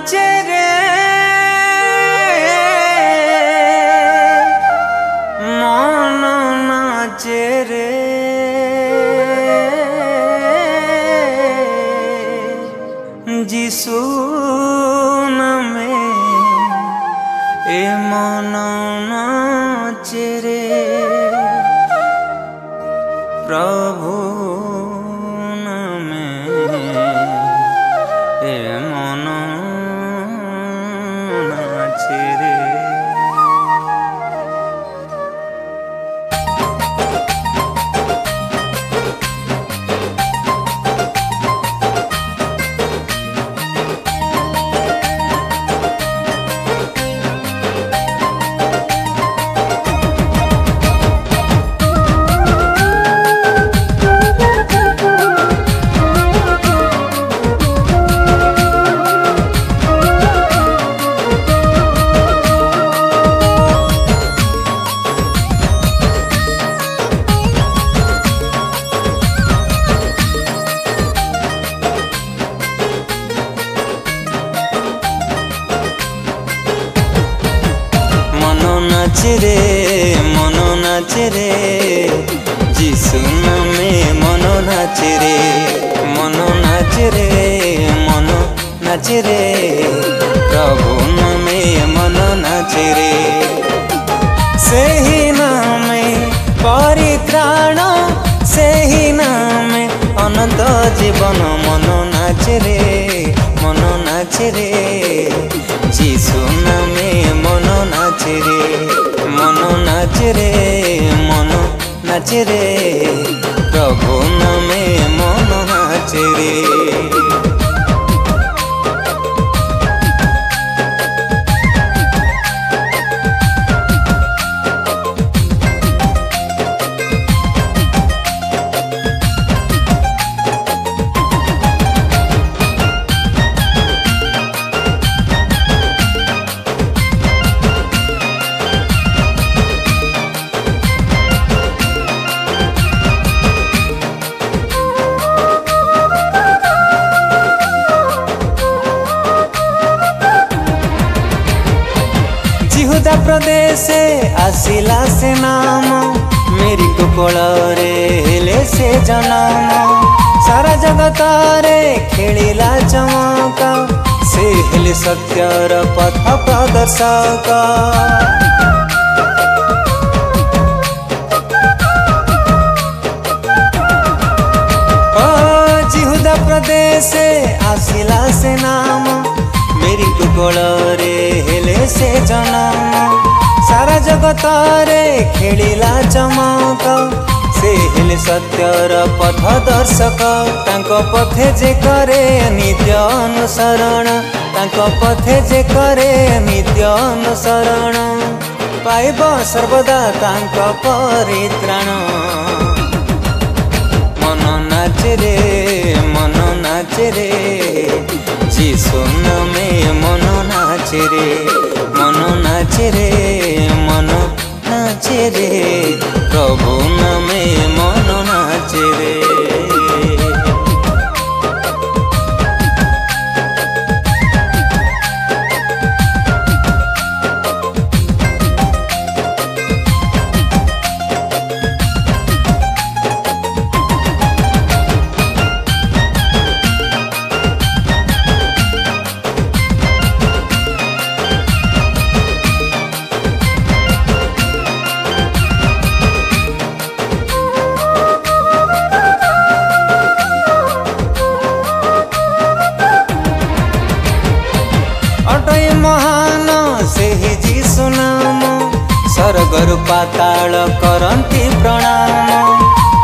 नाचे रे मन नाचे रे जिसु नामे ए मन नाचे रे प्रभु नामे ए मन नाचे रे। मन नाचे रे जिसु नामे मन नाचे रे मन नाचे रे मन नाचे रे प्रभु नामे मन नाचे रे सेही नामे परित्राण सेही नामे अनंत जीवन मन नाचे रे मन नाचे रे जिसु नामे मन नाचे रे मन नाचे रे मन नाचे रे प्रभु नामे मन नाचे रे। प्रदेश आसिला से नाम मेरी कोकल रे हेले से जन्म सारा जगत रे खेलिला चमक से हेले सत्यर पथ प्रदर्शक जिहुदा प्रदेश आसिला से नाम मेरी कोकल रे हेले से जन्म सारा जगत रे खेलिला चमक से हेले सत्यर पथ दर्शक तांको पथे जे करे नित्य अनुसरण तांको पथे जे करे नित्य अनुसरण पाइब सर्वदा तांको परित्राण मन नाचे रे मन नाचे रे जिसु नामे मन नाचे रे मन नाचे रे मन नाचे रे प्रभु नामे मन नाचे रे। महान से जिसु नाम स्वर्गर पाताल करंती प्रणाम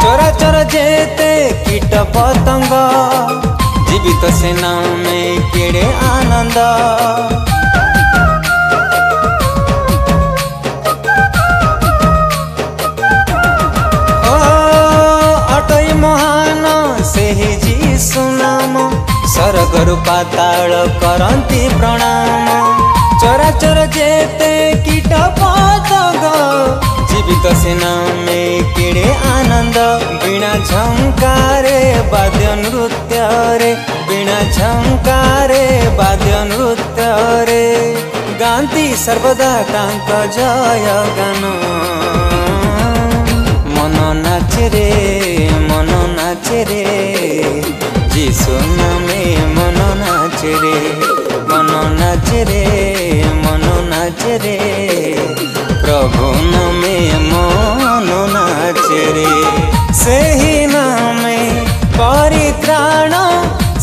चराचर जेते कीट पतंग जीवित से नामे केड़े आनंद अटई महान से जिसु नाम स्वर्गर पाताल करंती प्रणाम चराचर जेते कीट पतंग जीवित से नामे केड़े आनंद बिना झंकारे वाद्य नृत्य रे बिना झंकारे वाद्य नृत्य सर्वदा तांक जय गान मन नाचे रे मन नाचे रे जीशु नामे मन नाचे रे मन नाचे रे मन नाचे रे प्रभु नामे मन नाचे रे सेही नामे परित्राण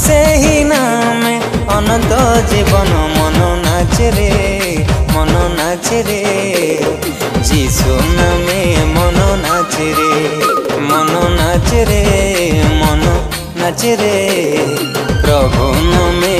सेही नामे अनंत जीवन मन नाचे रे मन नाचे रे जीशु नामे मन नाचे रे मन नाचे रे मन नाचे रे प्रभु नामे